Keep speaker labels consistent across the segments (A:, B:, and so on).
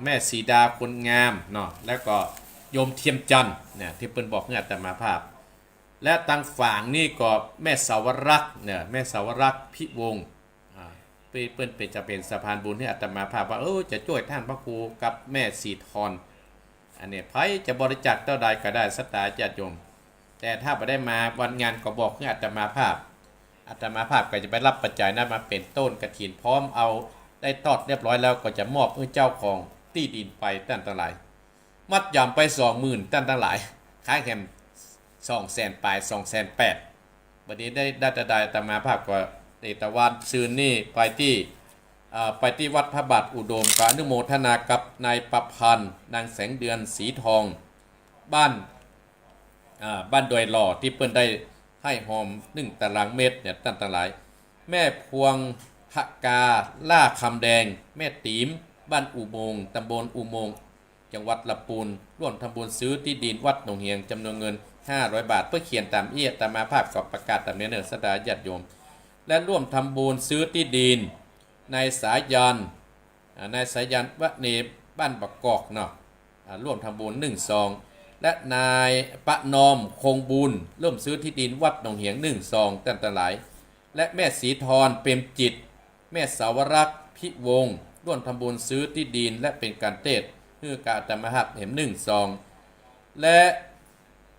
A: แม่สีดาคนงามเนาะแล้วก็โยมเทียมจันทร์เนี่ยที่เปิ้นบอกเนี่ยอาตมาภาพและทางฝั่งนี่ก็แม่สาวรักษ์เนี่ยแม่สาวรักษ์พิวงศ์เปิ้นเป็นจะเป็นสะพานบุญให้อาตมาภาพว่าจะช่วยท่านพระครูกับแม่สีทรอันนี้ไผจะบริจาคเท่าใดก็ได้ศรัทธาญาติโยมแต่ถ้าไม่ได้มาวันงานก็บอกให้อาตมาภาพก็จะไปรับปัจจัยนั้นมาเป็นต้นกฐินพร้อมเอาได้ทอดเรียบร้อยแล้วก็จะมอบให้เจ้าของที่ดินไปตั้งแต่หลายมัดยำไป20,000ตั้งแต่หลายค้างแคม200,000ปลาย280,000วันนี้ได้อาตมาภาพก็ในตะวันซืนนี่ไปที่วัดพระบาทอุดมกอนุโมทนากับนายประพันธ์นางแสงเดือนสีทองบ้านดอยหล่อที่เปิ้นได้ให้หอม1 ตารางเมตรเนี่ยตั้งแต่หลายแม่พวงหกาล่าคำแดงแม่ติ๋มบ้านอุโมงค์ตำบลอุโมงค์จังหวัดลำพูนร่วมทำบุญซื้อที่ดินวัดหนองเฮียงจำนวนเงิน500 บาทเพื่อเขียนตามตามมาภาพกับประกาศตามเนื้อสดาญาติโยมและร่วมทำบุญซื้อที่ดินในสายันวะเนบ้านบักกอกเนาะร่วมทำบุญ1 ซองและนายประนอมคงบุญเริ่มซื้อที่ดินวัดหนองเหียง1 ซองตั้งแต่หลายและแม่สีทรเปรมจิตแม่สาวรักษ์พิวงศ์ร่วมทำบุญซื้อที่ดินและเป็นการเทศเพื่อการธรรมหัตเห็น1 ซองและ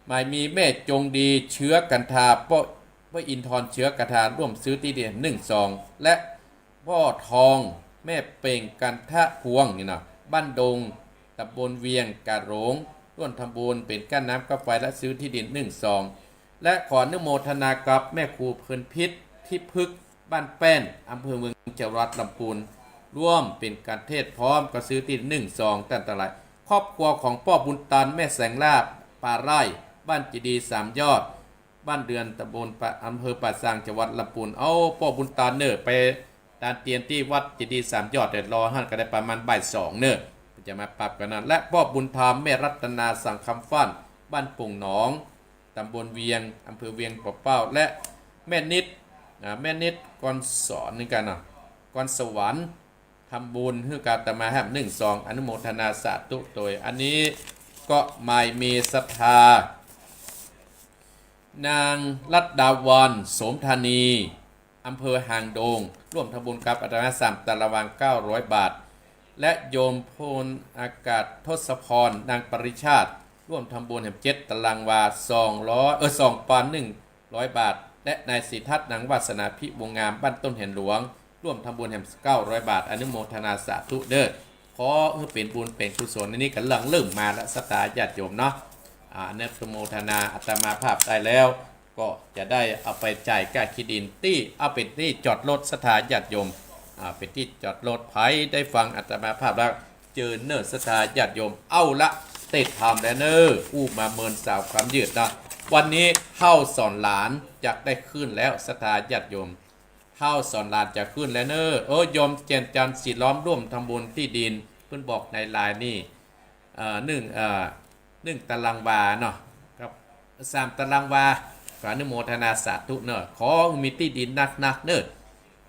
A: ไม่มีแม่จงดีเชื้อกันทาพ่ออินทรเชื้อกันทาร่วมซื้อที่ดิน1 ซองและพ่อทองแม่เป่งกันทะพวงนี่นะบ้านดงตำบลเวียงกาโรงร่วมทำบุญเป็นกั้นน้ำกับไฟและซื้อที่ดิน1 ซองและขออนุโมทนากับแม่ครูเพลินพิษที่พึกบ้านแป้นอำเภอเมืองจังหวัดลำพูนร่วมเป็นการเทศพร้อมกับซื้อที่1 ซองตั้งแต่หลายครอบครัวของพ่อบุญตันแม่แสงลาบป่าไร่บ้านจีดี3 ยอดบ้านเดือนตำบลอำเภอป่าซางจังหวัดลำพูนพ่อบุญตันเนอไปตานเตียนที่วัดจีดี3 ยอดเดี๋ยวรอท่านก็ได้ประมาณบ่าย 2เนอจะมาปรับกันนั้นและพ่อบุญธรรมแม่รัตนาสังคำฟั่นบ้านปุ่งหนองตำบลเวียงอำเภอเวียงปะเป้าและแม่นิดก่อนสอนนี่กันนะก่อนสวรรค์ทำบุญเพื่อการตมาแหม1 ซองอนุโมทนาสาธุโดยอันนี้ก็ไม่มีศรัทธานางรัตดาวันโสมธานีอำเภอหางโดงร่วมทำบุญกับอาตมา3 ตาราง900 บาทและโยมพลอากาศทศพรนางปริชาติร่วมทำบุญแห่ง7 ตารางวา2,100 บาทและนายสิทธัตถ์นางวาสนาพิวงงามบ้านต้นแห่งหลวงร่วมทำบุญแห่ง900 บาทอนุโมทนาสาธุเด้อขอให้เป็นบุญเป็นกุศลในนี้กันเริ่มมาและศรัทธาญาติโยมเนาะอนุโมทนาอาตมาภาพได้แล้วก็จะได้เอาไปจ่ายค่าที่ดินที่เอาเป็นที่จอดรถศรัทธาญาติโยมเป็นที่จอดรถไผได้ฟังอาตมาภาพแล้วเจอเนิร์ศรัทธาญาติโยมเอาละติดทำแล้วเนออู้มาเมินสาวความยืดนะวันนี้เข้าสอนหลานจะได้ขึ้นแล้วศรัทธาญาติโยมเข้าสอนหลานจะขึ้นแล้วเนอโยมเจนจันทร์สีล้อมร่วมทำบุญที่ดินเพิ่นบอกในไลน์นี่1 ตารางวาเนาะครับ3 ตารางวาขออนุโมทนาสาธุเนอขอมีที่ดินนักเนอ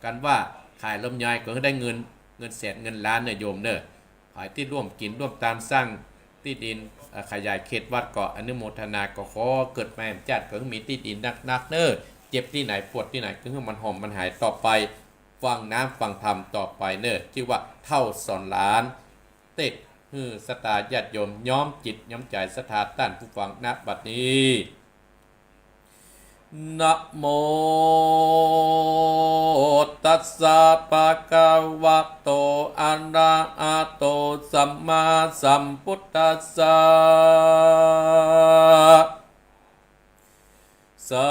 A: กันว่าขายลำไยก็ได้เงินแสนเงินล้านเนอโยมเนอขายที่ร่วมกินร่วมตามสร้างที่ดินขยายเขตวัดก็อนุโมทนาก็ขอเกิดมาแห่งจัดก็มีที่ดินนักเนอเจ็บที่ไหนปวดที่ไหนก็ให้มันหอมมันหายต่อไปฟังน้ำฟังธรรมต่อไปเนอชื่อว่าเท่าสอนล้านเต็ดศรัทธาญาติโยมย้อมจิตย้อมใจศรัทธาต้านผู้ฟังณบัดนี้นะโมตัสสะภะคะวะโตอะระหะโตสัมมาสัมพุทธัสสะสา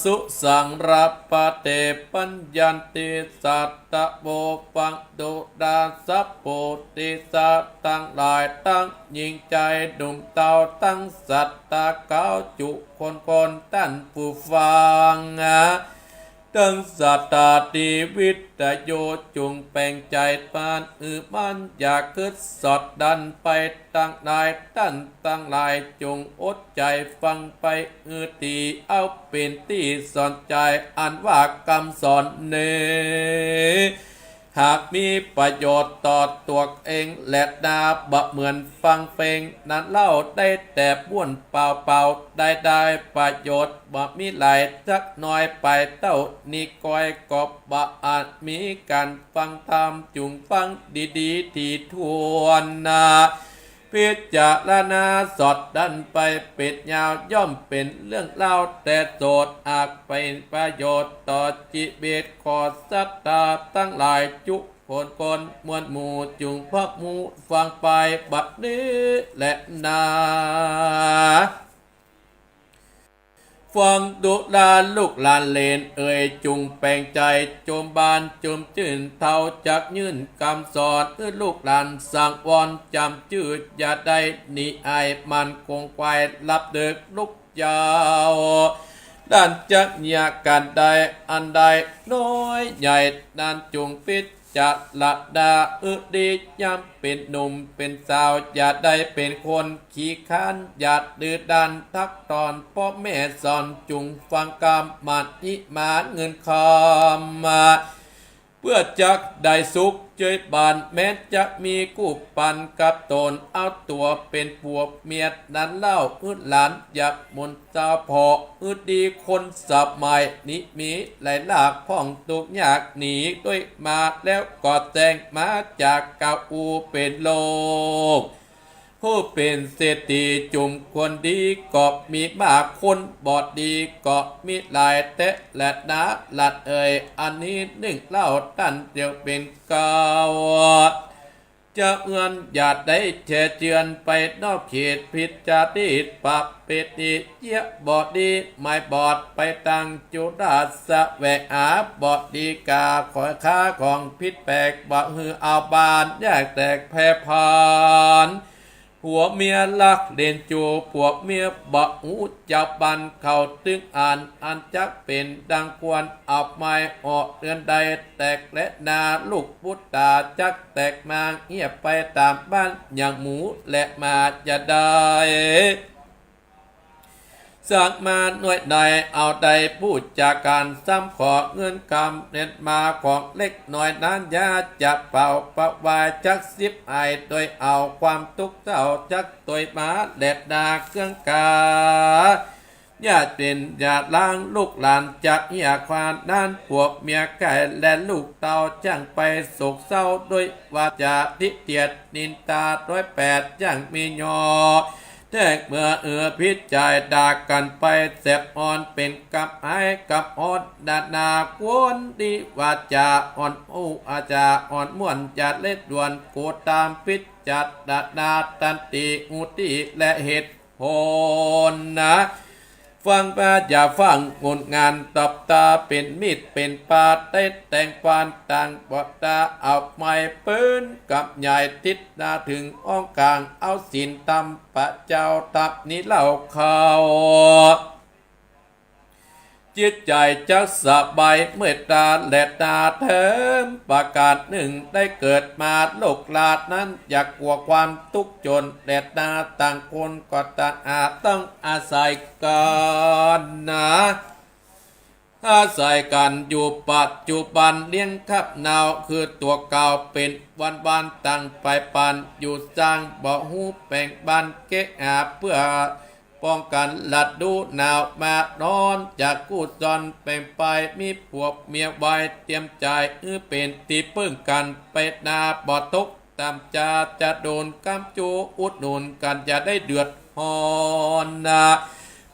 A: สุสังรัปปะเตปัญญันติสัตตะโบปังดุดาสัพโพติสัตตั้งหลายตั้งยิงใจดุมเตาตั้งสัตตะเก้าจุคนตั้นผู้ฟังตั้งสัตตาติวิทโยจุงแปลงใจปานมันอยากคิดสอดดันไปตั้งนายตั้งหลายจงอดใจฟังไปตีเอาเป็นที่สอนใจอันว่ากรรมสอนเน หากมีประโยชน์ต่อตัวเองและดาบะเหมือนฟังเพลงนั้นเล่าได้แต่บ้วนเปล่าๆได้ประโยชน์บะมีหลายสักน้อยไปเต้านี่ก้อยกอบบะอาจมีการฟังธรรมจุงฟังดีๆที่ทวนนาพิจารณาสอดดันไปเป็ดยาวย่อมเป็นเรื่องเล่าแต่โสดอาจเป็นประโยชน์ต่อจิเบตขอสัตตาตั้งหลายจุคนมวลหมู่จุงพักหมู่ฟังไปบัดนี้และนาฟังดุลาลูกลานเลนจุงแปลงใจโจมบานจุมจื่นเท่าจักยื่นคำสอนลูกลานสั่งวอนจำจืดอย่าได้หนีไอมันคงควายรับเด็กลูกยาวด้านจักยาการใดอันใดน้อยใหญ่ด้านจุงพิจัดละดาดีย้ำเป็นหนุ่มเป็นสาวอย่าได้เป็นคนขี้ค้านอย่าดื้อดันทักตอนพ่อแม่สอนจุงฟังกรรมมัดอิมาเงินคำมาเพื่อจักได้สุขเจยบานแม้จะมีกู้ปันกับตนเอาตัวเป็นปวกเมียนั้นเล่าหลานอยากมนตาพอดีคนสับใหม่นี้มีหลายหลากพ่องตุกยากหนีด้วยมาแล้วก็แต่งมาจากเกาอูเป็นโลกผู้เป็นเศรษฐีจุมคนดีก็มีมากคนบอดดีก็มีหลายเตะและนะหลัดอันนี้หนึ่งเล่าตันเดียวเป็นเก่าจะเอื้อนอย่าได้เฉเจือนไปนอกเขตผิดจารีตปับเป็ดดีเยี่ยบอดดีไม่บอดไปตั้งจุดาสะแวกอาบอดดีกาขอยค้าของพิษแปลกบ่หือเอาบานแยกแตกแพร่พานผัวเมียลักเด่นจูพวกเมียบะหูจับบันเข้าตึงอันจักเป็นดังควรเอาไม้ออกเรือนใดแตกและนาลูกพุทธาจักแตกมาเงียบไปตามบ้านอย่างหมูและมาจะได้สักมาหน่วยใดเอาใดพูดจากการซ้ำขอเงินคำเน็ตมาของเล็กหน่อยนั้นยาจะเป่าประวายจักสิบไอโดยเอาความทุกข์เจ้าจักตัวมาแดดดาเครื่องกาญาติเป็นญาติล้างลูกหลานจากเหียควานด้านพวกเมียไก่และลูกเต่าจ้างไปโศกเศร้าด้วยวาจาทิเตียดนินตา108จ้างมียอแทกเมื่อพิษใจด่ากันไปแสบอ่อนเป็นกับไอ้กับอ่อนดาดนาควนดีวาจาอ่อนอาจาอ่อนม่วนจัดเล็ดด่วนโกตามพิษจัดดาดนาตันติอุติและเหตุผลนะฟังปาอย่าฟังงดงานตับตาเป็นมีดเป็นปาได้แต่งปานต่างบอดตาเอาไม้ปืนกับใหญ่ทิศนาถึงอ้องกลางเอาศีลตำปะเจ้าตับนี้เล่าเขาจิตใจจะสบายเมื่อตาและตาเทิมประกาศหนึ่งได้เกิดมาโลกลาดนั้นอยากกลัวความทุกข์จนแดดตาต่างคนก็ต่างอาจต้องอาศัยกันนะอาศัยกันอยู่ปัจจุบันเลี้ยงขับนาวคือตัวเก่าเป็นวันตั้งไปปันอยู่สร้างบ่อหูแป่งบันเกะอาเพื่อป้องกันหลัดดูหนาวมานอนจากกู้จอนเป็นไปมีพวกเมียไว้เตรียมใจเป็นตีพึ่งกันไปนาบ่อตกตามจะโดนกำจูอุดหนุนกันจะได้เดือดฮอนนะ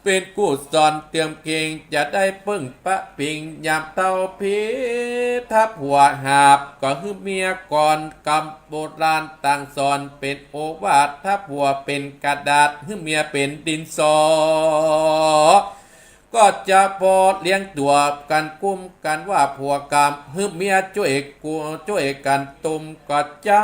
A: เป็นกู้จอนเตรียมเก่งจะได้พึ่งปะปิงยามเตาพีทับหัวหาบก็คือเมียก่อนกำโบราณต่างสอนเป็นโอวาททับหัวเป็นกระดาษคือเมียเป็นดินสอก็จะพอเลี้ยงตัวกันกุ้มกันว่าผัวกรรมฮึเมียช่วยกันตุมก็จะ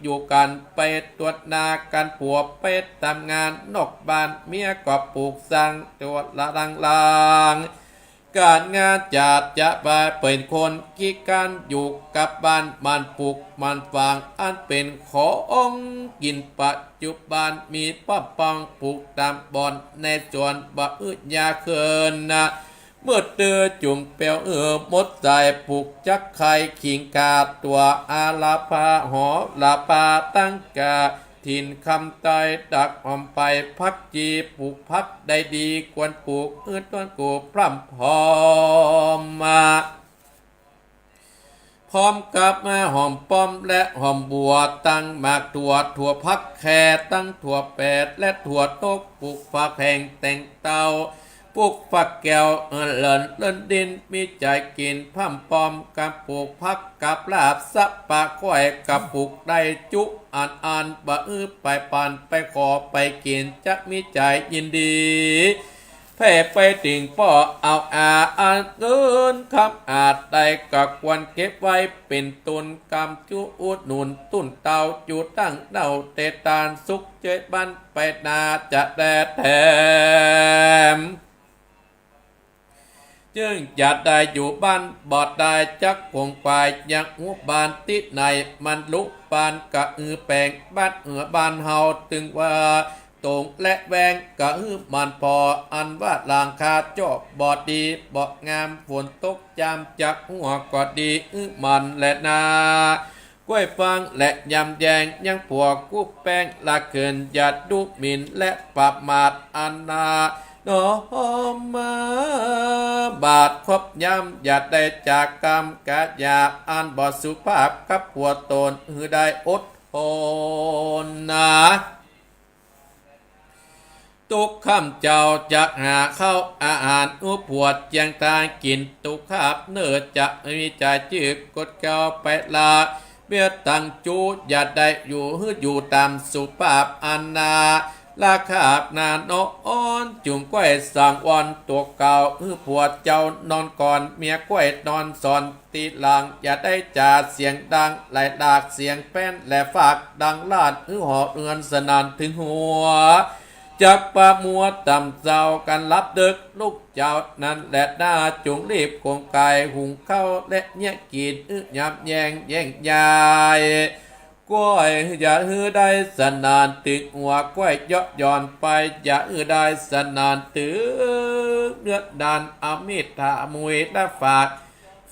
A: อยู่กันไปตรวจนากันผัวไปทำงานนอกบ้านเมียก็ปลูกสร้างตัวละลางการงานจะไปเป็นคนกิการอยู่กับบ้านมันปลูกมันฟางอันเป็นของกินปัจจุบันมีป้อมปองปลูกตามบอนในสวนบ่อึดยาเคินนะ เมื่อเตือจุ่มเปียวมดใจผูกจักไข่ขิงกาตัวอาลาพาหอลาปาตั้งกาทินคำใจดักหอมไปพักจีปลูกพักได้ดีควรปลูกต้นกูพร่ำพอมมาพร้อมกับมาหอมป้อมและหอมบัวตั้งหมากถั่วพักแค่ตั้งถั่วแปดและถั่วตกปลูกฝักแห่งแต่งเตาปลูกฝักแก้วเลินดินมีใจกินพั่มปอมกับปลูกพักกับลาบสับปะก้อยกับปลูกได้จุอ่านบะไปปานไปขอไปกินจะมีใจยินดีแพ่ไปติ่งป่อเอาอ่านเกินคำอาจได้ก็ควรเก็บไว้เป็นตุนกำจุอุดหนุนตุนเตาจุตั้งเดาเตตานสุกเจบันไปนาจะแดดแถมจึงจะได้อยู่บ้านบอดได้จักคงไปยังหัวบานติดในมันลุกบานกะแปลงบ้านบ้านเฮาตึงว่าตรงและแวงกะมันพออันว่าลางคาจบบอดดีบอดงามฝนตกจามจักหัวก็ดีมันและนากล้วยฟังและยำแยงยังผัวกู้แป้งละเกินหยัดดุหมินและปรับมาดอันนาน้อมมาบาดครบย้ำอย่าได้จากกรรมกะยาอันบ่สุภาพกับผัวตนได้อดทนนะทุกข้ามเจ้าจะหาเข้าอาหารปวดยังทางกินตุกขับเนื้อจะมีใจจืดกดเก้าไปลาเบี้ยตังจูอย่าได้อยู่ตามสุภาพอันนาลาขาบนานอ่อนจุ่มก้อยสั่งวันตัวเก่าผัวเจ้านอนก่อนเมียก้อยนอนสอนตีหลังอย่าได้จ่าเสียงดังไหลดากเสียงแป้นและฝากดังลาดหอเอือนสนานถึงหัวจับปะมัวต่ำเจ้ากันรับดึกลูกเจ้านั้นแหละหน้าจุงรีบคงกายหุงเข้าและเนี่ยกินยับแย่งยายก้อยอย่าได้สนานตึกหัวก้อยเยาะย่อนไปอย่าได้สนานตึกเนื้อดานอมิตรมวยและฝาก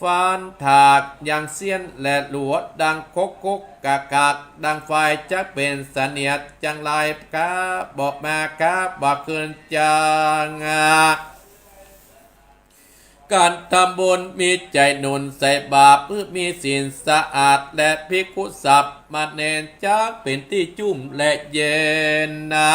A: ฟานถากอย่างเสี้ยนและหลวดดังกกกากดังไฟจะเป็นเสนียดจังไรกาบอกมากาบอกเกินจังการทำบุญมีใจหนุนใส่บาปมีศีลสะอาดและภิกขุศัพท์มาเนนจักเป็นที่จุ่มและเย็นนะ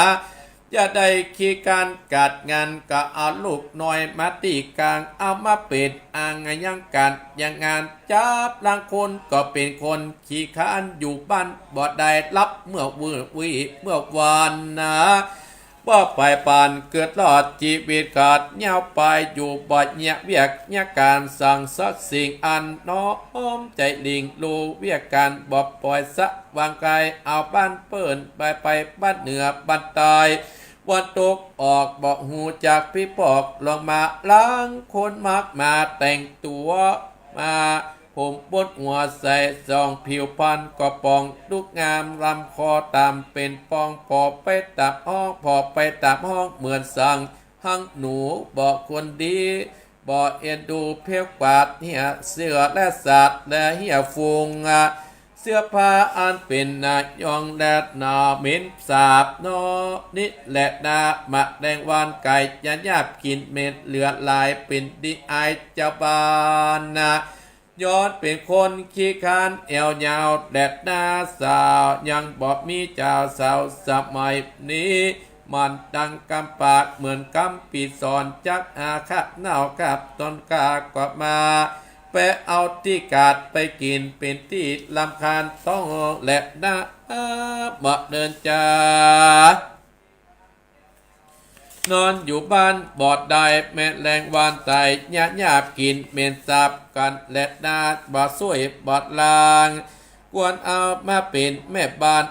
A: จะได้ขี้การกัดงานก็เอาลูกน้อยมาตีกลางเอามาเป็ดอ่างยังกันยังงานจับลางคนก็เป็นคนขี้ค้านอยู่บ้านบ่ได้รับเมื่อเมื่อวานนะว่าไปปานเกิดรอดชีวิตขาดเงาไปอยู่บ่เงียเวียกเงียการสั่งสักสิ่งอันน้อมใจลิงลูเวียกการบ่ปล่อยสะวางกายเอาบ้านเปิ้นไปบ้านเหนือบ้านใต้วันตกออกบอกหูจากพี่ปอกลองมาล้างคนมักมาแต่งตัวมาผมบดหัวใส่ซองผิวพันก็ปองลูกงามลำคอตามเป็นปองพอไปตับห้องพอไปตับห้องเหมือนสั่งหังหนูบอกคนดีบอกเอ็นดูเพียวกวาดเหี่ยเสือและสัตว์และเหี่ยฟูงเสื้อผ้าอันเป็นนายองและนาเหม็นสาบนอนี่แหละนามะแดงวานไก่ยันยาบกินเม็ดเหลือลายเป็นดีไอเจ้าบานนะย้อนเป็นคนขี้คานเอวยาวแดดหน้าสาวยังบอกมีเจ้าสาวสมัยนี้มันดังกำปากเหมือนกำปีสอนจักอาคะเน่ากับต้นกากว่ามาไปเอาที่กาดไปกินเป็นที่ลำคาญต้องและหน้ามาเดินนอนอยู่บ้านบอดได้แม่แรงวานไตหยาบกินเมนซับกันและนาบอดสวยบอดลางกวนเอามาเป็นแม่บ้าน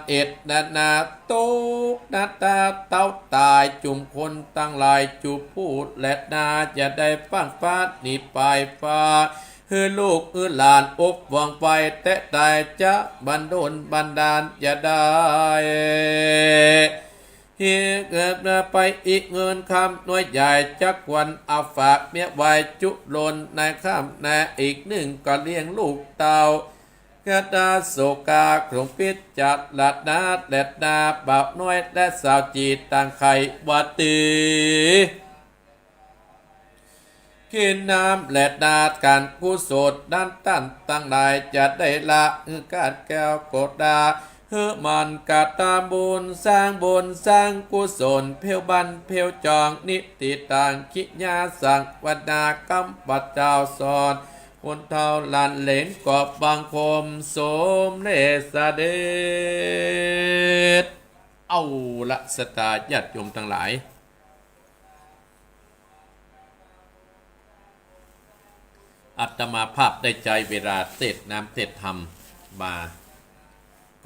A: นาตุกนาตาเต้าตายจุ่มคนตั้งหลายจุพูดและนาจะได้ฟังฟ้าหนีไปฟ้าลูกหลานอบวางไปแต่ตายจะบันดาลอย่าได้ ที่เกิดมาไปอีกเงินคำน้อยใหญ่จักวันเอาฝากเมียไว้จุลนในข้ามนาอีกหนึ่งก็เลี้ยงลูกเต่ากระดาโศกาคงปิดจัดลัดนาแดดนาบ่าวน้อยและสาวจีต่างไขวัดตีกินน้ำและดาดการกุศลด้านตั้นตั้งหลายจะได้ละการแก้วกดดาเฮือมันกาตามบุญสร้างบุญสร้างกุศลเพียวบันเพียวจองนิติต่างคิญาสังวัดากัมปัจเจ้าสอนคนเท่าลันเหลนกอบบังคมสมเลสเดชเอาละสตาญาติโยมทั้งหลายอัตมาภาพได้ใจเวลาเทศน้ำเทศธรรมมา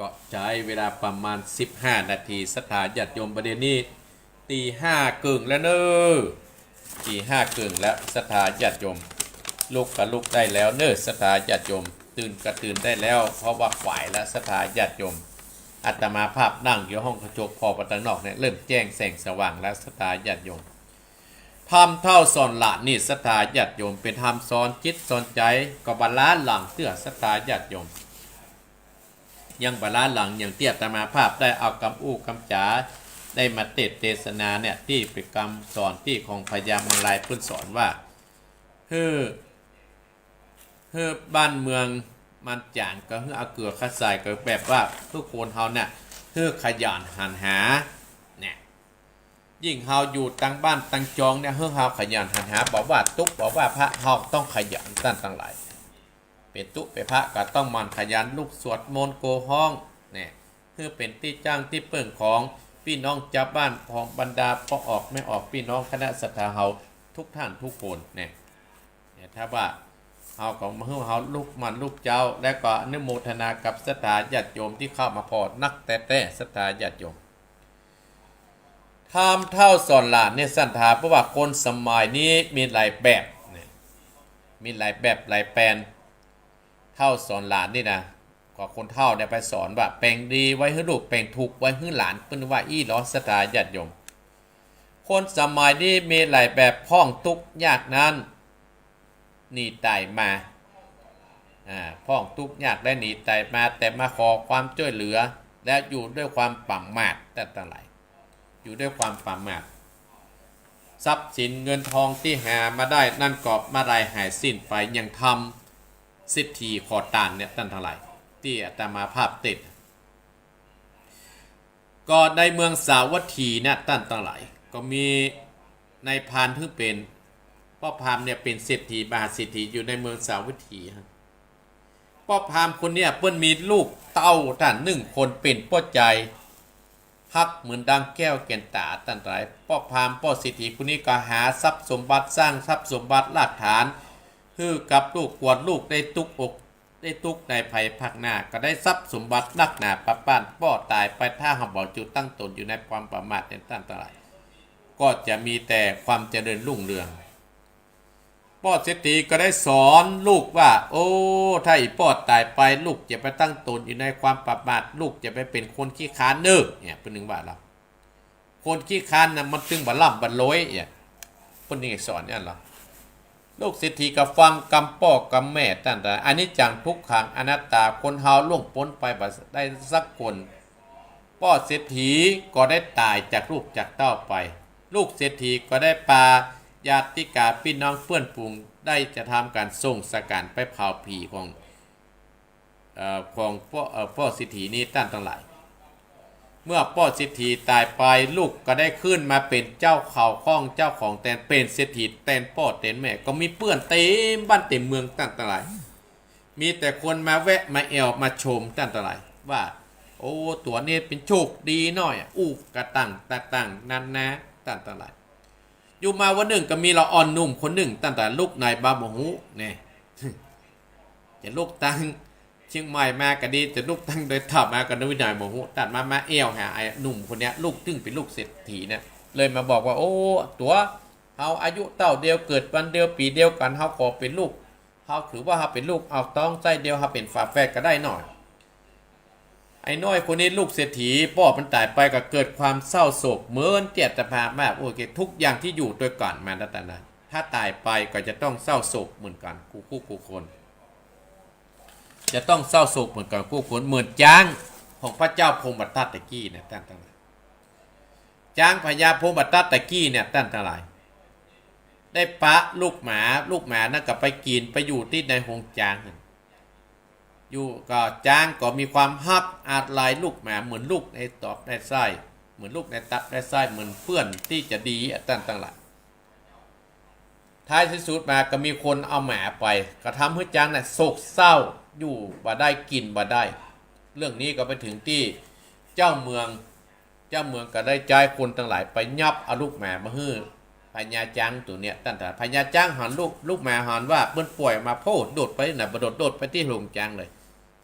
A: ก็ใช้เวลาประมาณ15นาทีสถาญาติโยมประเด็นนี้ตีห้าครึ่งแล้วเนอะตีห้าครึ่งแล้วสถาญาติโยมลุกกับลุกได้แล้วเนอะสถาญาติโยมตื่นก็ตื่นได้แล้วเพราะว่าฝ่ายและสถาญาติโยมอัตมาภาพนั่งอยู่ห้องกระจกพอประตูนอกเนี่ยเริ่มแจ้งแสงสว่างแล้วสถาญาติโยมทำเท่าสอนหลานนี่สถาญาติโยมเป็นธรรมสอนจิตสอนใจก็บาลานซ์หลังเตื้อสถาญาติโยมยังบาลานซ์หลังอย่างเตี้ยตมาภาพได้เอากำอู้กำจ๋าได้มาเทศนาเนี่ยที่เป็นคำสอนที่ของพญามังลายพุ่นสอนว่าเฮ้อบ้านเมืองมันจางก็เฮ้อเอาเกลือขัดใส่ก็แบบว่าทุกคนเฮาเนี่ยเฮ้อขยันหันหาเนี่ยยิ่งเฮาอยู่ตั้งบ้านตั้งจองเนี่ยเฮ้อเฮาขยันหันหาบอกว่าตุ๊กบอกว่าพระเฮาต้องขยันตั้งหลายเป็นตุ๊เป็นพระก็ต้องมันขยันลูกสวดมนต์โกห้องเนี่ยเพื่อเป็นที่จ้างที่เปิ่งของพี่น้องเจ้าบ้านของบรรดาพ่อออกไม่ออกพี่น้องคณะศรัทธาเฮาทุกท่านทุกคนเนี่ยถ้าว่าเฮาของเฮาลูกมันลูกเจ้าและก็อนุโมทนากับศรัทธาญาติโยมที่เข้ามาพอนักแต่ศรัทธาญาติโยมทำเท่าสอนหลานเนี่ยศรัทธาเพราะว่าคนสมัยนี้มีหลายแบบเนี่ยมีหลายแบบหลายแปลนเท่าสอนหลานนี่นะก็คนเท่าเนี่ยไปสอนว่าแปลงดีไว้ให้ลูกแปลงถูกไว้ให้หลานเปิ้นว่าอี้ล้อศรัทธาญาติโยมคนสมัยนี้มีหลายแบบพ้องทุกยากนั้นหนีตายมาพ้องทุกยากได้หนีตายมาแต่มาขอความช่วยเหลือและอยู่ด้วยความป่ำมาดแต่ต่างหลายอยู่ด้วยความป่ำมาดทรัพย์สินเงินทองที่หามาได้นั่นกอบมาได้หายสิ้นไปยังทำสิทธิขอตานเนี่ยตั้งเท่าไหร่ที่อาตมาภาพติดก็ในเมืองสาวัตถีเนี่ยตั้งเท่าไหร่ก็มีในพานที่เป็นพ่อพามเนี่ยเป็นเศรษฐีมหาเศรษฐีอยู่ในเมืองสาวัตถีพ่อพามคนเนี่ยเพิ่นมีลูกเต้าท่าน1 คนเป็นพ่อใจฮักเหมือนดังแก้วแก่นตาตั้งหลายพ่อพามพ่อเศรษฐีคนนี้ก็หาทรัพย์สมบัติสร้างทรัพย์สมบัติรากฐานคือกับลูกกวดลูกได้ตุกอกได้ตุกในภัยภาคหน้าก็ได้ทรัพย์สมบัตินักหนาปะป้านป้อตายไปถ้าหาบอกจุดตั้งตนอยู่ในความประมาทในตั้งหลายก็จะมีแต่ความเจริญรุ่งเรืองพ่อเศรษฐีก็ได้สอนลูกว่าโอ้ถ้าอีปอดตายไปลูกจะไปตั้งตนอยู่ในความประมาทลูกจะไปเป็นคนขี้ค้านเน้อเนี่ยเป็นหนึ่งว่าเราคนขี้ค้านนะมันตึงบัลล่ำบัลลอยเนี่ยคนนี้สอนเนี่ยหรอลูกเศรษฐีก็ฟังกำพ่อกำแม่ตั้งแต่อันนี้จังทุกขังอนัตตาคนเฮาล่วงพ้นไปบัดได้สักคนพ่อเศรษฐีก็ได้ตายจากลูกจากเต้าไปลูกเศรษฐีก็ได้ปาญาติกาพี่น้องเพื่อนฝูงได้จะทำการส่งสการไปเผาผีของพ่อเศรษฐีนี้ตั้งหลายเมื่อพ่อเศรษฐีตายไปลูกก็ได้ขึ้นมาเป็นเจ้าเขาข้องเจ้าของแตนเป็นเศรษฐีแตนพ่อแตนแม่ก็มีเปื้อนเต็มบ้านเต็มเมืองตั้งหลายมีแต่คนมาแวะมาแอวมาชมตั้งหลายว่าโอ้ตัวนี้เป็นโชคดีหน่อยกระตั้งนั่นนะตั้งหลายอยู่มาวันหนึ่งก็มีละอ่อนนุ่มคนหนึ่งตั้งแต่ลูกนายบาบหูเนี่ยจะลูกตั้งเชียงใหม่มาก็ดีจะลูกตั้งโดยถับมากันด้วยนายบาหูตัดมาเอวหาไอ้หนุ่มคนนี้ลูกตึ้งเป็นลูกเศรษฐีเนี่ยเลยมาบอกว่าโอ้ตัวเฮาอายุเท่าเดียวเกิดวันเดียวปีเดียวกันเฮาขอเป็นลูกเฮาถือว่าเฮาเป็นลูกเอาต้องใจเดียวเฮาเป็นฝาแฝดก็ได้หน่อย ไอ้น้อยคนนี้ลูกเศรษฐีพ่อมันตายไปก็เกิดความเศร้าโศกเหมือนเจตภาพมากโอเคทุกอย่างที่อยู่ตัวก่อนมาตั้งแต่นั้นถ้าตายไปก็จะต้องเศร้าโศกเหมือนกันคู่คนจะต้องเศร้าโศกเหมือนกันคู่คนเหมือนจ้างของพระเจ้าพรหมทัตตะกี้เนี่ยตั้งแต่จ้างพญาพรหมทัตตะกี้เนี่ยตั้งแต่ไรได้ปะลูกหมานั่นก็ไปกินไปอยู่ที่ในหงจ้างอยู่ก็จ้างก็มีความฮักอาลัยลูกหมาเหมือนลูกในตอบในไส้เหมือนลูกในตับในไส้เหมือนเพื่อนที่จะดีตั้งหลักท้ายที่สุดมาก็มีคนเอาหมาไปก็ทำให้จ้างน่ะโศกเศร้าอยู่บ่ได้กินบ่ได้เรื่องนี้ก็ไปถึงที่เจ้าเมืองก็ได้ใจคนทั้งหลายไปยับเอาลูกหมามาฮื้อพญาจ้างตัวเนี้ยตั้งแต่พญาจ้างหันลูกหมาหันว่าเมื่อป่วยมาโพดโดดไปน่ะโดดไปที่หลวงจ้างเลย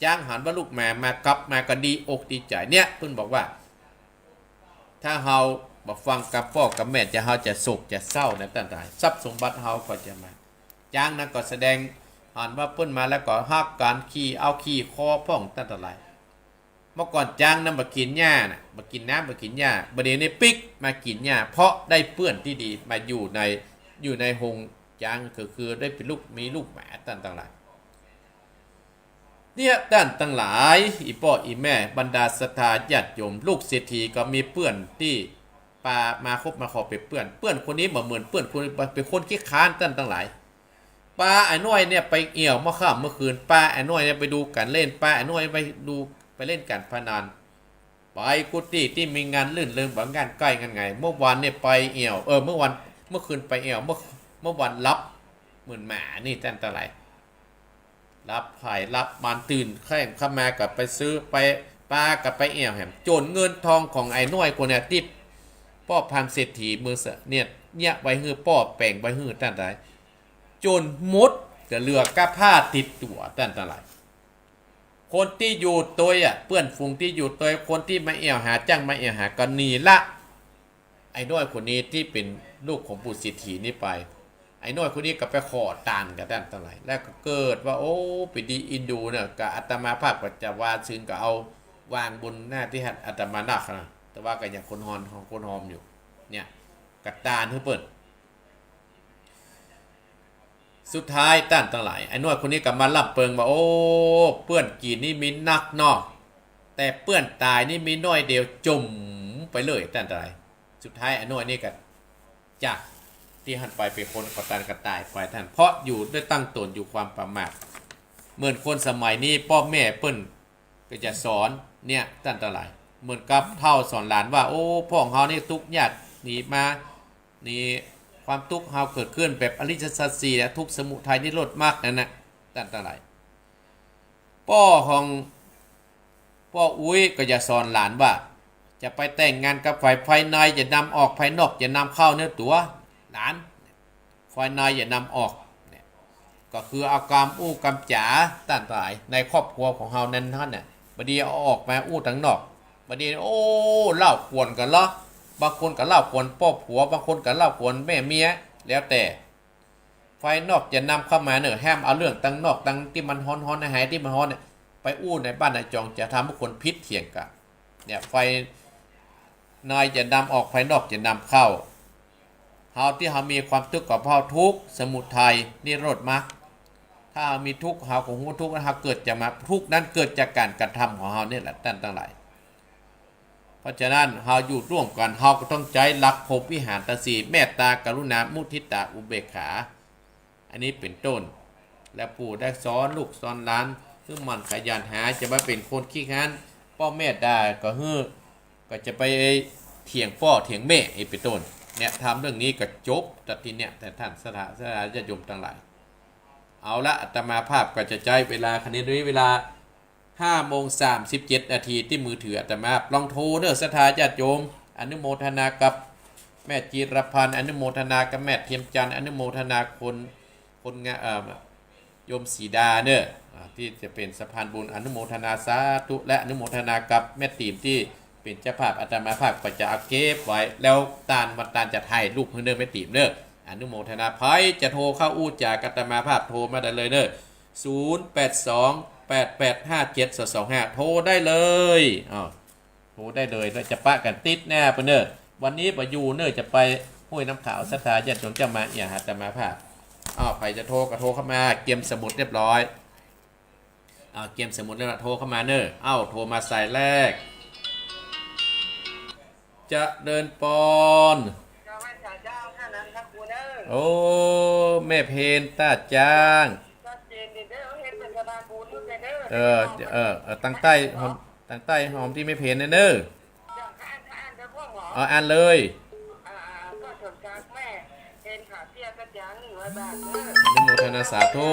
A: จ้างหันว่าลูกหมากลับมาก็ดีอกดีใจเนี่ยเพิ่นบอกว่าถ้าเฮาบ่ฟังกับพ่อกับแม่จะเฮาจะโศกจะเศร้าในตั้งแต่ทรัพย์สมบัติเฮาก็จะมาจ้างนั้นก็แสดงหันว่าเพิ่นมาแล้วก็ฮักการขี่คอพ่องตั้งแต่ไรเมื่อก่อนจ้างนั้นบ่กินหญ้าน่ะบ่กินน้ำบ่กินหญ้าบัดนี้ปิกมากินหญ้าเพราะได้เพื่อนที่ดีมาอยู่ในหงจ้างคือได้เป็นมีลูกหมาตั้งแต่ไรเนี่ยด้านตั้งหลายอีพ่ออีแม่บรรดาศรัทธาญาติโยมลูกเศรษฐีก็มีเพื่อนที่ปามาคบมาขอเป็นเพื่อนคนนี้เหมือนเพื่อนคนเป็นคนขี้ค้านตั้งหลายป้าไอ้น้อยเนี่ยไปเอี่ยวเมื่อค่ำเมื่อคืนป้าไอ้น้อยเนี่ยไปดูการเล่นป้าไอ้น้อยไปเล่นการพนันไปกุฏิที่มีงานลื่นเริงบางงานใกล้กันไงเมื่อวานเนี่ยไปเอี่ยวเมื่อคืนไปเอี่ยวเมื่อวันรับเหมือนหมานี่ตั้งหลายรับไผ่รับมันตื่นแข้งเข้ามากับไปซื้อไปป้ากับไปเอี่ยวแหมโจรเงินทองของไอ้น้อยคนเนี่ยติดป้อพันเศรษฐีมือเนี่ยไว้หื้อป้อแป่งไว้หื้อตั้งแต่โจรมดจะเลือกก้าผ้าติดตัวตั้งแต่คนที่อยู่ตัวเพื่อนฝูงที่อยู่ตัวคนที่มาเอี่ยวหาจ้างมาเอี่ยวหาก็หนีละไอ้น้อยคนนี้ที่เป็นลูกของปู่เศรษฐีนี่ไปไอ้น้อยคนนี้ก็ไปขอตานกับด้านต่างๆแล้วก็เกิดว่าโอ้ไปดีอินดูเนี่ยกับอาตมาภาพก็จะวาดซึ้งก็เอาวางบนหน้าที่อาตมาหนักนะแต่ว่าก็ยังคนหอมอยู่เนี่ยกับตานให้เปิดสุดท้ายต้านต่างหลายไอ้น้อยคนนี้ก็มาลับเปิงว่าโอ้เปื้อนกี่นี่มีนักนอกแต่เปื้อนตายนี่มีน้อยเดียวจมไปเลยต้านต่างหลายสุดท้ายไอ้น้อยนี่ก็จากที่หันไปเป็นคนกตันกระตายไปท่านเพราะอยู่ได้ตั้งตนอยู่ความประมาทเหมือนคนสมัยนี้พ่อแม่เปิ้นก็จะสอนเนี่ยท่านต่างหลายเหมือนกับเท่าสอนหลานว่าโอ้พ่อของเฮานี่ทุกข์ยากนี่มานี่ความทุกข์เฮาเกิดขึ้นแบบอริยสัจสี่และทุกข์สมุทัยนิโรธมรรคนั่นน่ะท่านต่างหลายพ่ออุ้ยก็จะสอนหลานว่าจะไปแต่งงานกับฝ่ายภายในอย่านำออกภายนอกอย่านำเข้าเนื้อตัวหลานฝ่ายในอย่านำออกเนี่ยก็คือเอากรรมกรรมจ๋าต่างหลายในครอบครัวของเฮานั้นท่านเนี่ยบดีเอาออกมาทั้งนอกบดีโอ้เล่าควรกันเหรอบางคนก็เล่าควรพ่อผัวบางคนก็เล่าควรแม่เมียแล้วแต่ฝ่ายนอกจะนำเข้ามาเนอะแฮมเอาเรื่องตั้งนอกตั้งที่มันฮ้อนหายที่มันฮ้อนเนี่ยไปในบ้านในจองจะทำให้คนพิษเถียงกันเนี่ยฝ่ายในจะนำออกฝ่ายนอกจะนำเข้าเฮาที่เฮามีความทุกข์กับเฮาทุกข์สมุทัยนิโรธมรรคถ้ามีทุกข์เฮาของหูทุกข์นั้นเฮาเกิดจากมาทุกข์นั้นเกิดจากการกระทำของเฮานี่แหละท่านทั้งหลายเพราะฉะนั้นเฮาอยู่ร่วมกันเฮาก็ต้องใจรักพรหมวิหารสีเมตตากรุณามุทิตาอุเบกขาอันนี้เป็นต้นและปู่ได้สอนลูกสอนหลานคือมันขยันหาจะมาเป็นคนขี้ค้านพ่อแม่ได้ก็จะไปเถียงพ่อเถียงแม่ไอ้เป็นต้นเนี่ยทำเรื่องนี้ก็จบตัดทีเนี่ยแต่ท่านสถาญาติโยมทั้งหลายเอาละอาตมาภาพก็จะใจเวลาคณิตนี้เวลา5:37 นาทีที่มือถืออาตมาลองโทรเด้อสถาญาติโยมอนุโมทนากับแม่จีรพันธ์อนุโมทนากับแม่เทียมจันทร์อนุโมทนาคนงานโยมสีดาเด้อที่จะเป็นสะพานบุญอนุโมทนาสาธุและอนุโมทนากับแม่ตีมที่เป็นเจ้าภาพอาตมาภาพก็จะเอาเก็บไว้แล้วตาลจะถ่ายรูปเพื่อเดินไปตีมเด้ออนุโมทนาภัยจะโทรเข้าอู้จากอาตมาภาพโทรมาได้เลยเด้อ082 885725โทรได้เลยอ้าวโทรได้เลยแล้วจะปะกันติดแน่ปะเนอะวันนี้ปะยูเนอะจะไปห้วยน้ำขาวสถานญาติโยมจะมาฮะจะมาผ่าอ้าวใครจะโทรก็โทรเข้ามาเตรียมสมุดเรียบร้อยเตรียมสมุดแล้วโทรเข้ามาเนอะโทรมาสายแรกจะเดินปอนโอ้แม่เพนตาจ้างตั้งใต้หอมตั้งใต้หอมที่ไม่เพนเนอะอ่านเลยอนุโมทนาสาธุ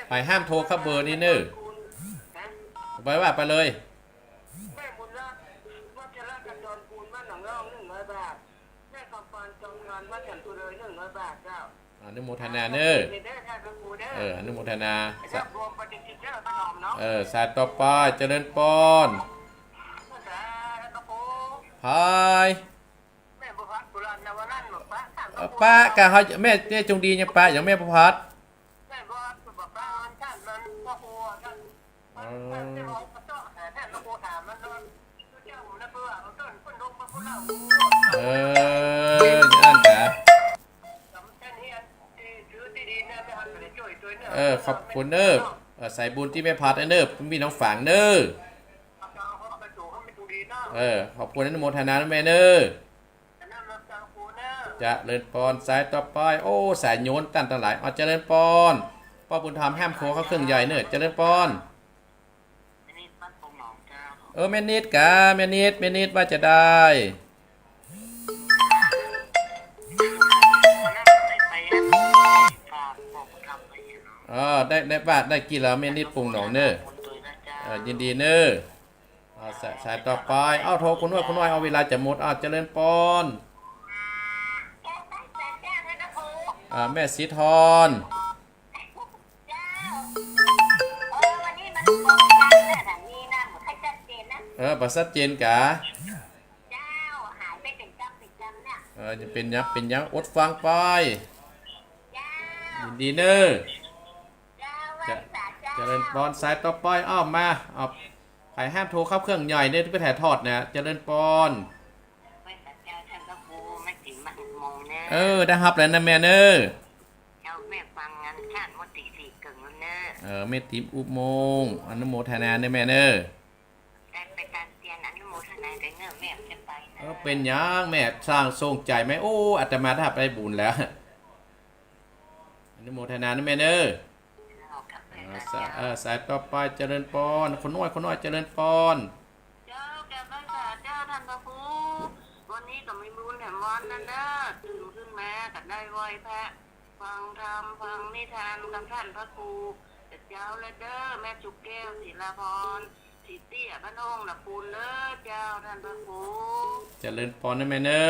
A: ไปห้ามโทรเข้าเบอร์นี้เนอะไปว่าไปเลยอนุโมทนาเนอะอนุโมทนาสายต่อไปเจริญปอนพายป้ากะเขาแม่จงดียังป้าอย่างแม่ประพัดอ่านกะขอบคุณเนอะใส่บุญที่แม่พัดเนอะมีน้องฝังเนอะขอบคุณอนุโมทนาแม่เนอะจะเลินปอนสายต่อไปโอ้สายโยนตั้งหลายเจริญปอนป้าบุญธรรมห้ามโคเขาเครื่องใหญ่เนอะเจริญปอนแม่นิดกะแม่นิดว่าจะได้ได้บ้านได้กี่แล้วแม่นิดปรุงหนองเนอะยินดีเนอะสายต่อไปโทรคุณน้อยเอาเวลาจะหมดเจริญปอนแม่สีทอนประสัดเจนกะจะเป็นยังอดฟังไปยินดีเนอะเจริญปอนสายต่อไปมาใครห้ามโทรเข้าเครื่องใหญ่เนี่ยที่ไปถ่ายทอดนะเจริญปอนได้ครับแล้วนะแม่เนอะแม่ฟังงานชาติมติสี่กึ่งเนอะแม่ติมอุโมงค์อนุโมทนาเนี่ยแม่เนอะไปตามเตียนอนุโมทนาได้เนอะแม่จะไปนะเป็นยังแม่สร้างทรงใจไหมโอ้อาตมาถ้าไปบุญแล้วอนุโมทนาเนี่ยแม่เนอะสายต่อไปเจริญปอนคนน้อยเจริญปอนเจ้าแก่บ้านเจ้าท่านพระครูวันนี้ก็ไม่บุญแห่งวันนั่นเด้อตื่นขึ้นมาก็ได้ไหว้พระฟังธรรมฟังนิทานกับท่านพระครูเจ้าและเด้อแม่จุกแก้วศิลาพรสีเตี้ยพระนงหลับปูนเด้อเจ้าท่านพระครูเจริญปอนนะแม่เนอ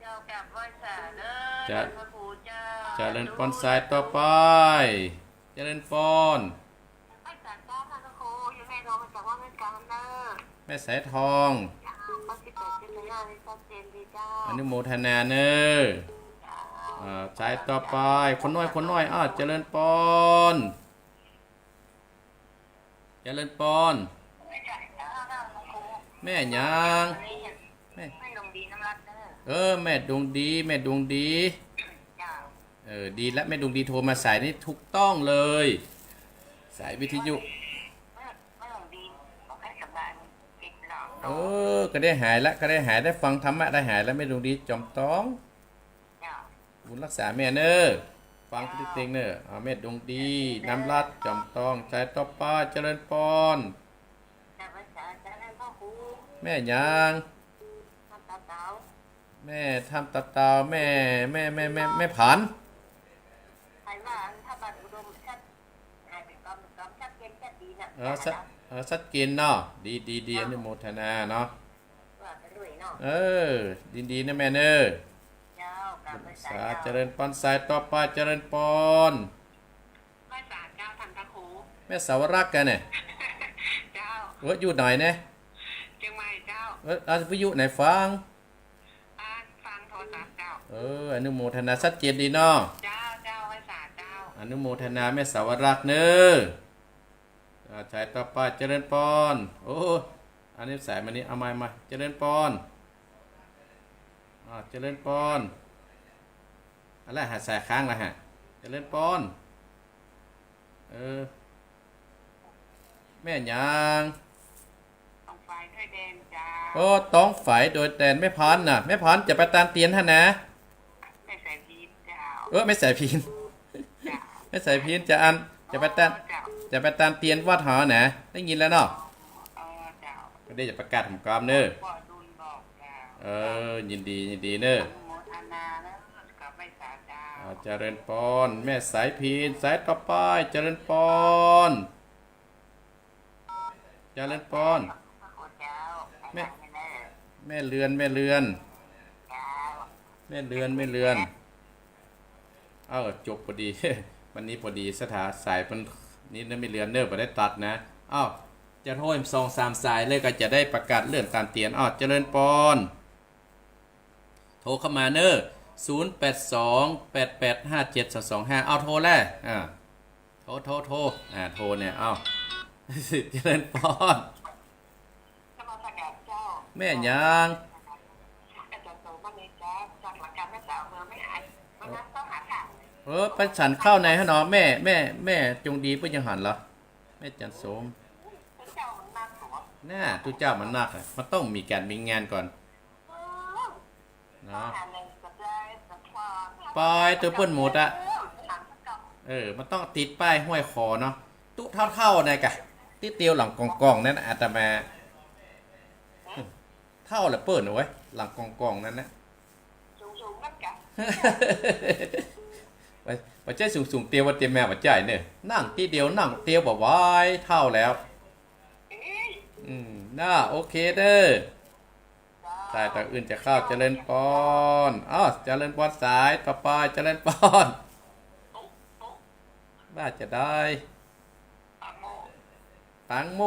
A: เจ้ากับไหว้สาเด้อท่านพระครูเจ้าเจริญปอนสายต่อไปเจริญปอนแม่สายทองอนุโมทนาเนอสายต่อไปคนน้อยเจริญปอนเจริญปอนแม่ยังแม่ดวงดีน้ำรัดแม่ดวงดีดีแล้วแม่ดวงดีโทรมาสายนี่ถูกต้องเลยสายวิทยุก็ได้หายแล้วได้ฟังธรรมะได้หายแล้วแม่ดวงดีจอมต้องบุญรักษาแม่เนอฟังพิเศษเนอแม่ดวงดีน้ำรัดจอมต้องใจต่อป้าเจริญปอนแม่ยังแม่ทำตาเตาแม่ผันสัดกินเนาะดีอนุโมทนาเนาะดีนะแม่เนอสาเจริญปอนสายต่อไปเจริญปอนแม่สาเจ้าทันตะคูแม่สาวรักกันเนี่ยเจ้าอยู่ไหนเนี่ยเชียงใหม่เจ้าวิทยุไหนฟังโทรศัพท์เจ้าอนุโมทนาชัดเจนดีเนาะเจ้าไว้สา อนุโมทนาแม่สาวรักษ์เนอสายต่อไปเจริญพรโอ้อันนี้สายมานี้เอามาเจริญพรเจริญพรอะไรหาสายค้างละฮะเจริญพรแม่ยัง
B: ต้องไฟด้วยแดนจ้า
A: โอ้ต้องฝ่ายโดยแดนแม่พันน่ะแม่พันจะไปตามเตียนฮะนะ
B: ไม่ใส่พีนเจ้า
A: ไม่ใส่พิน
B: จ้า
A: ไม่ใส่พินจะอันจะไปตามเตียนวัดหอนะได้ยินแล้วเนาะ
B: เจ้า
A: ก็ได้จะประกาศของกรรมเนอ
B: พ่อดุลบอกเจ้า
A: ยินดีเนอ
B: โมทนาแล้วกับไม่สาเจ้า
A: เจริญพรแม่สายพินสายต่อไปเจริญพรเจริญพรแม่เรือนแม่เรือนจบพอดี วันนี้พอดีสถาสายมันนี่นะไม่เรือนเนอร์ไม่ได้ตัดนะจะโทร2-3 สายเลยก็จะได้ประกาศเลื่อนการเตียนเจริญพรโทรเข้ามาเนอร์0828857225โทรแล้วโทรโทรเนี่ยเจริญพรแม่ยังไปฉันเข้าในฮะเนาะแม่จงดีเพื่อยังหันเหรอแม่จันโสมน่าตุเจ้ามันนักมันต้องมีการมีงานก่อนเนาะปล่อยตัวเปิ้นหมดมันต้องติดป้ายห้อยคอเนาะตุ๊เท่าๆนะกะที่เตียวหลังกองนั่นอาตมาเท่าละเปิ้นเอาไว้หลังกองนั่นนะไปใจสูงเตียวว่าเตียวแม่ว่าใจเนี่ยนั่งที่เดียวนั่งเตียวบอกว่าเท่าแล้วน่าโอเคเด้อสายต่ออื่นจะเข้าเจริญพรเจริญพรสายต่อไปเจริญพรว่าจะได้ปังโม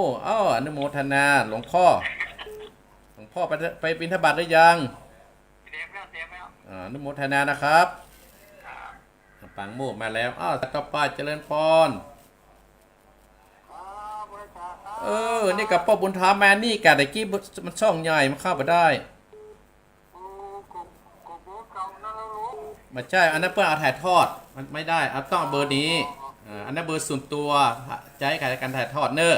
A: อนุโมทนาหลวงพ่อไปบิณฑบาตหรือยังอนุโมทนานะครับปังโมมาแล้วต่อไปเจริญพรนี่กับพ่อบุญธรรมมานี่กะตะกี้มันช่องใหญ่มันเข้าไปได้มาใช่อันนั้นเพื่อเอาถ่ายทอดมันไม่ได้ต้องเบอร์นี้อันนั้นเบอร์ส่วนตัวใจขายการถ่ายทอดเนอะ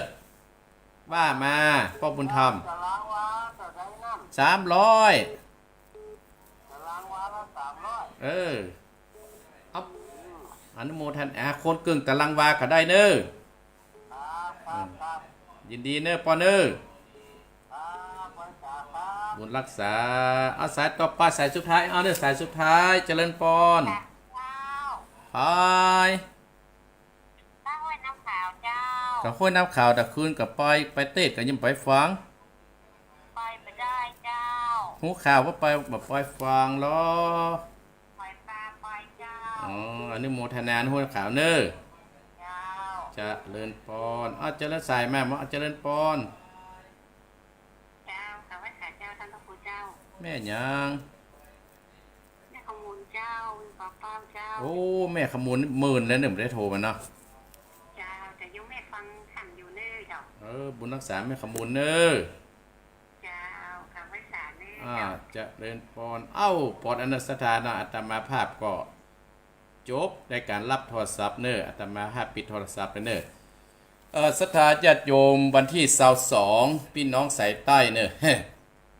A: ว่ามาพ่อบุญธรรม300อนุโมทนาคนกึ่งตารางวาก็ได้เนอะยินดีเนอะปอเนอะบุญรักษาสายต่อไปสายสุดท้ายเนอะสายสุดท้ายเจริญพรพาย
B: ตั้งไว้น้ำขาวเจ้า
A: กับห้วยน้ำขาวตะคืนกับไปเตะกับยิ้มไปฟัง
B: ไปได้เจ้า
A: หูข่าวว่าไปแบบไปฟังล้อ
B: ไปเจ้า
A: อนุโมทนาห้วยขาวเนอะจะเลิญพรเจริญสายแม่เจริญพร
B: เจ้ากับวัดสาเจ้าท่านพระครูเจ้า
A: แม่ยัง
B: แม่ขมูลเจ้าป้าป้าเจ้า
A: แม่ขมูล10,000แล้วไม่ได้โทรมาเนาะ
B: เจ้าแต่ยังแม่ฟังขันอยู่เน้อเจ้า
A: บุญรักษาแม่ขมูลเนอะ
B: เจ้ากับวัดสาเน้อ
A: จะเลิญพรปอดอนัสถานะอาตมาภาพก็จบในการรับโทรศัพท์เนอะอาตมาภาพปิดโทรศัพท์ไปเนอะศรัทธาญาติโยมวันที่22พี่น้องสายใต้เนอะ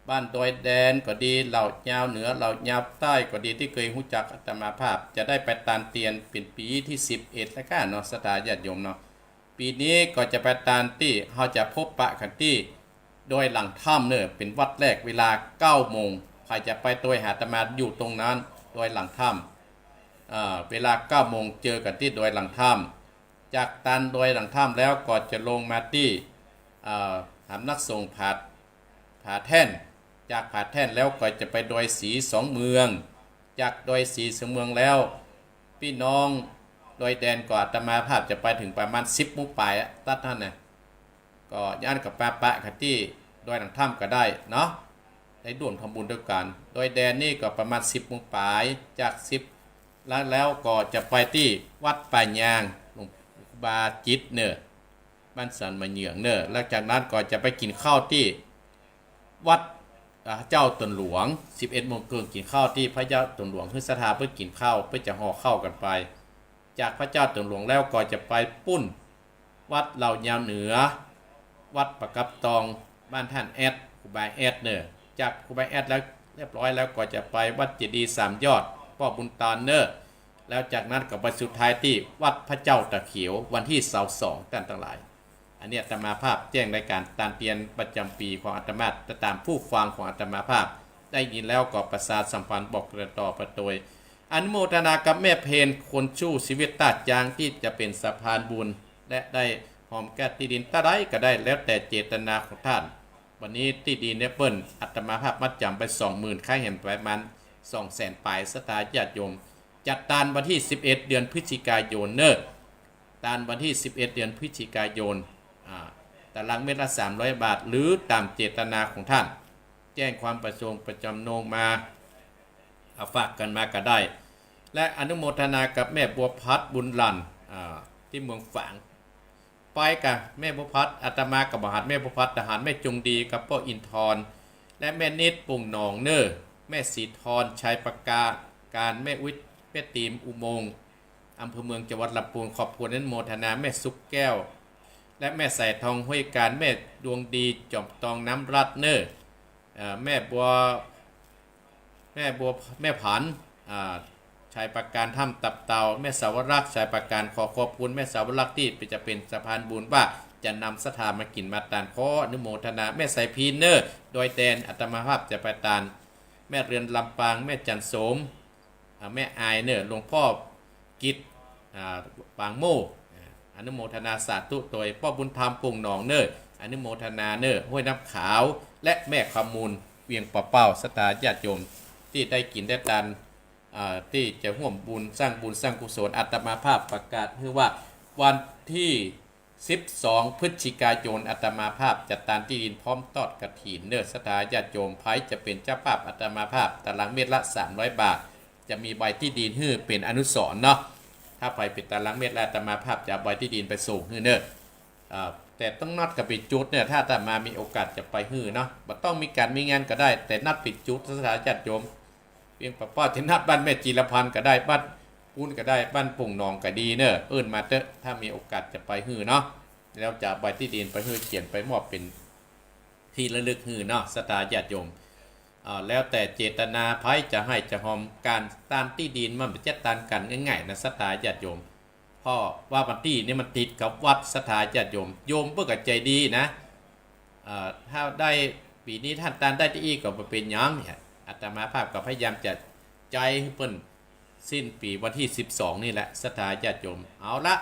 A: บ้านดอยแดนก็ดีเหล่ายาวเหนือเหล่ายาวใต้ก็ดีที่เคยรู้จักอาตมาภาพจะได้ไปตานเตียนเป็นปีที่11แล้วกันเนาะศรัทธาญาติโยมเนาะปีนี้ก็จะไปตานที่เขาจะพบปะกันที่โดยหลังถ้ำเนอะเป็นวัดแรกเวลา 9 โมงใครจะไปตัวหาอาตมาอยู่ตรงนั้นโดยหลังถ้ำเวลา 9 โมงเจอกันที่โดยหลังถ้ำจากตันโดยหลังถ้ำแล้วก็จะลงมาที่สำนักสงฆ์ผาแท่นจากผาแท่นแล้วก็จะไปโดยสี2 เมืองจากโดยสี2 เมืองแล้วพี่น้องโดยแดนก็อาตมาภาพจะไปถึงประมาณ10 โมงปลายตัดท่านนะก็ย่านกับปะกันที่โดยหลังถ้ำก็ได้เนาะได้ร่วมทำบุญด้วยกันโดยแดนนี่ก็ประมาณ10 โมงปลายจาก10 แล้วก็จะไปที่วัดป่ายางหลวงบาจิตเนอบ้านสันมะเหยืองเนอแล้วจากนั้นก็จะไปกินข้าวที่วัดเจ้าตนหลวง 11 โมงครึ่งกินข้าวที่พระเจ้าตนหลวงคือสถาเพื่อกินข้าวเพื่อจะห่อข้าวกันไป จากพระเจ้าตนหลวงแล้วก็จะไปปุ้นวัดเหล่ายาวเหนือ วัดประกับตองบ้านท่านแอดครูบาแอดเนอจากครูบาแอดแล้วเรียบร้อยแล้วก็จะไปวัดเจดีย์สามยอดพ่อบุญตาเนอแล้วจากนั้นก็ไปสุดท้ายที่วัดพระเจ้าตะเขียววันที่22ท่านทั้งหลายอันนี้อาตมาภาพแจ้งรายการตามเตียนประจำปีของอาตมาตามผู้ฟังของอาตมาภาพได้ยินแล้วก็ประสาทสัมพันธ์บอกต่อประโดยอนุโมทนากับแม่เพนคนชู้ชีวิตตาจางที่จะเป็นสะพานบุญและได้หอมแก้ที่ดินตาได้ก็ได้แล้วแต่เจตนาของท่านวันนี้ที่ดินเนี่ยเปิ้ลอาตมาภาพมัดจำไป 20,000 ค่าเห็นไปมัน 200,000 ปลายสตาญาติโยมจัดตานวันที่11เดือนพฤศจิกายนเนอตานวันที่11เดือนพฤศจิกายนตารางเมตรละ300 บาทหรือตามเจตนาของท่านแจ้งความประสงค์ประจำนงมาฝากกันมาก็ได้และอนุโมทนากับแม่บัวพัดบุญลันที่เมืองฝางไปกับแม่บัวพัดอาตมากับบาหารแม่บัวพัดทหารแม่จงดีกับพ่ออินทร์และแม่นิดปุ่งหนองเนอแม่สีทรชัยประกาการแม่วิทย์แม่ตีมอุโมงค์อำเภอเมืองจังหวัดลำพูนขอบคุณนั้นโมทนาแม่สุกแก้วและแม่ใส่ทองห้วยการแม่ดวงดีจอมตองน้ำรัดเนอแม่บัวแม่ผันชายประการถ้ำตับเตาแม่สาวรักษ์ชายประการขอบคุณแม่สาวรักษ์ที่จะเป็นสะพานบุญว่าจะนำสถานมากินมาตานขออนุโมทนาแม่ใส่พีเนอร์โดยแดนอัตมาภาพจะไปตานแม่เรือนลำปางแม่จันโสมแม่อายเนอร์หลวงพ่อกิจปางโมอนุโมทนาสาธุโดยพ่อบุญธรรมปุ่งหนองเนอร์อนุโมทนาเนอร์ห้วยน้ำขาวและแม่ขมูลเวียงปะเป้าสตาญาติโยมที่ได้กินได้ตานที่จะร่วมบุญสร้างกุศลอาตมาภาพประกาศคือว่าวันที่12 พฤศจิกายนอาตมาภาพจัดตานที่ดินพร้อมตอดกฐินเนอสถาญาติโยมไพจะเป็นเจ้าภาพอาตมาภาพตารางเมตรละ300 บาทจะมีใบที่ดินฮื้อเป็นอนุสรณ์เนาะถ้าไปเป็นตารางเมตรละอาตมาภาพจะใบที่ดินไปส่งฮื้อเนอแต่ต้องนัดกับปิดจุดเนี่ยถ้าอาตมามีโอกาสจะไปฮื้อเนาะบ่ต้องมีการมีงานก็ได้แต่นัดปิดจุดสถาญาติโยมเพียงป้าที่นัดบ้านแม่จีรพันธ์ก็ได้บ้านปุ้นก็ได้บ้านปุ่งหนองก็ดีเนอะเอิ้นมาเถอะถ้ามีโอกาสจะไปฮื้อเนาะแล้วจะใบที่ดินไปฮื้อเขียนไปมอบเป็นที่ระลึกฮื้อเนาะสตาญาติโยมแล้วแต่เจตนาไผจะให้จะหอมการตามที่ดินมันจะตานกันง่ายๆนะสตาญาติโยมเพราะว่าบันที่นี่มันติดกับวัดสถาญาติโยมโยมเพื่อกับใจดีนะถ้าได้ปีนี้ท่านตานได้ที่อีกก็เป็นยังเนี่ยอาตมาภาพก็พยายามจะใจเปิ้นสิ้นปีวันที่12นี่แหละสถาญาติโยมเอาละ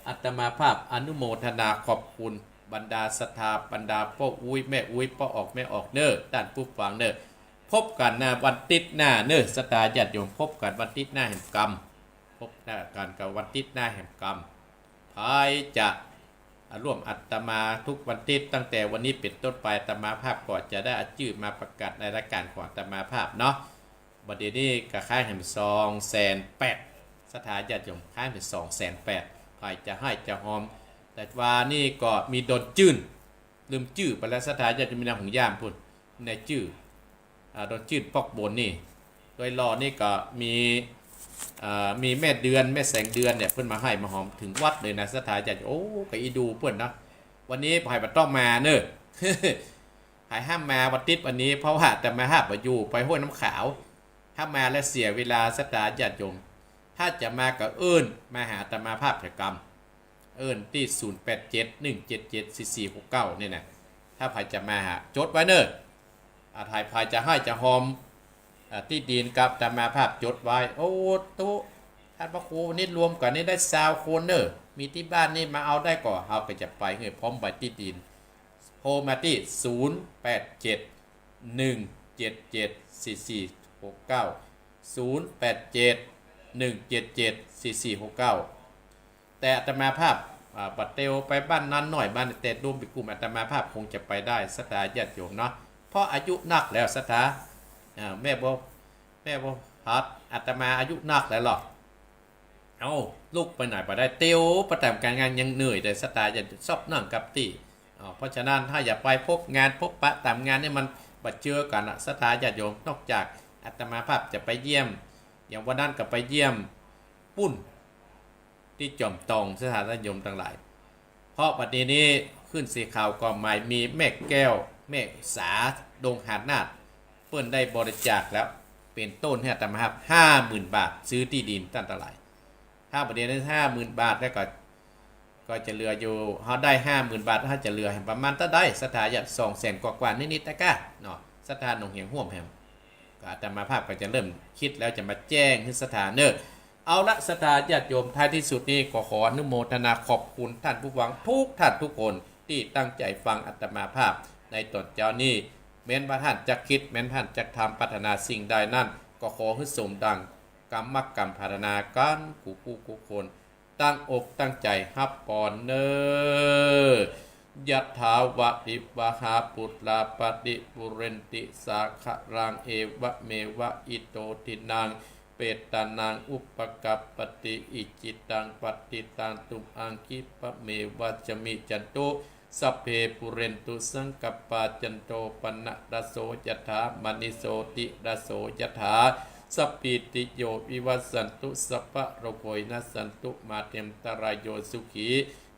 A: อาตมาภาพอนุโมทนาขอบคุณบรรดาศรัทธาบรรดาพ่ออุ้ยแม่อุ้ยพ่อออกแม่ออกเนอด้านผู้ฟังเนอพบกันนะวันติดหน้าเนอสถาญาติโยมพบกันวันติดหน้าแห่งกรรมพบกันกับวันติดหน้าแห่งกรรมภายจะร่วมอาตมาทุกวันติดตั้งแต่วันนี้เป็นต้นไปอาตมาภาพก็จะได้ชื่อมาประกาศในรายการของอาตมาภาพเนาะบัดนี้ก็ค่ายแห่ง280,000สถาญาติโยมค่ายเป็น280,000ภายจะให้จะหอมแต่ว่านี่ก็มีโดนจื้นลืมจื้อไปแล้วสถาญาติโยมมีนามของย่ามพุ่นในจื้อโดนจื้นปอกบนนี่โดยรอนี่ก็มีแม่เดือนแม่แสงเดือนเนี่ยเพื่อนมาให้มาหอมถึงวัดเลยนะสถาญาติโอ้ก็อีดูเพื่อนนะวันนี้ภายบัดต้องมาเนอะ ภายห้ามมาวัดติดวันนี้เพราะว่าแต่มาห้าบอยู่ไปห้วยน้ำขาวถ้ามาแล้วเสียเวลาสถาญาติโยมถ้าจะมากับมาหาอาตมาภาพกรรมที่0871774469เนี่ยนะถ้าภายจะมาหาจดไว้เนอะถ่ายภายจะให้จะหอมที่ดินกับอาตมาภาพจดไว้โอ้ตุ๊ท่านพระครูนี่รวมกันนี่ได้20 คนเนอะมีที่บ้านนี่มาเอาได้ก่อนเราก็จะไปเฮ้ยพร้อมใบที่ดินโทรมาที่0871774469แต่อาตมาภาพปัดเตวไปบ้านนั้นหน่อยบ้านแต่รวมเป็นกลุ่มอาตมาภาพคงจะไปได้สถาญาติโยมเนาะเพราะอายุนักแล้วสถาแม่บ่พัดอาตมาอายุนักแล้วหรอก เอาลูกไปไหนไปได้เตียวประจำการงานยังเหนื่อยแต่สไตล์จะชอบนั่งกับตีเพราะฉะนั้นถ้าอย่าไปพบงานพบปะตามงานเนี่ยมันบัดเจอกันสไตล์ญาติโยมนอกจากอาตมาภาพจะไปเยี่ยมอย่างวันนั้นก็ไปเยี่ยมปุ้นที่จอมตองสถานนิยมทั้งหลายเพราะปัจจุบันนี้ขึ้นสีข่าวก่อนใหม่มีแม่แก้วแม่สาดงหาดนาดเปิ้นได้บริจาคแล้วเป็นต้นให้อาตมาภาพ50,000 บาทซื้อที่ดินตั้งแต่ไหร่ถ้าประเด็นนั้น50,000 บาทแล้วก็จะเหลืออยู่เขาได้50,000 บาทถ้าจะเหลือประมาณตั้งได้สถานะ200,000 กว่านิดๆแต่ก็เนาะสถานหนองเหียงห่วมแฮมก็อาตมาภาพก็จะเริ่มคิดแล้วจะมาแจ้งที่สถานเนอเอาละสถานญาติโยมท้ายที่สุดนี้ก็ขออนุโมทนาขอบคุณท่านผู้ฟังทุกท่านทุกคนที่ตั้งใจฟังอาตมาภาพในตอนเจ้านี้แม้นว่าท่านจะคิดแม้นท่านจะทำพัฒนาสิ่งใดนั่นก็ขอให้สมดังกรรมพัฒนาการกูคนตั้งอกตั้งใจฮับปอนเนอยะถาวะริวหาปุตลาปฏิปุเรนติสาขะรังเอวะเมวะอิโตทินังเปตานังอุปกัปปติอิจิตังปฏิตังตุมอังคิปะเมวะจมิจันโตสัพเพปุเรนตุสังกปาจันโตปนะระโสยถามณิโสติระโสยถาสัพพิติโยวิวัสสันตุสัพพะโรโกยนัสสันตุมาเตมตรายโยสุขี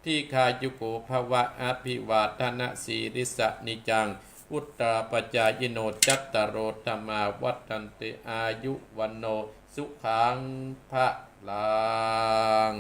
A: ที่คายุโกภวะอภิวาทนาสีริสะนิจังอุตตาปจายโนจัตตารโรธรรมาวัฏันติอายุวันโนสุขังพระลัง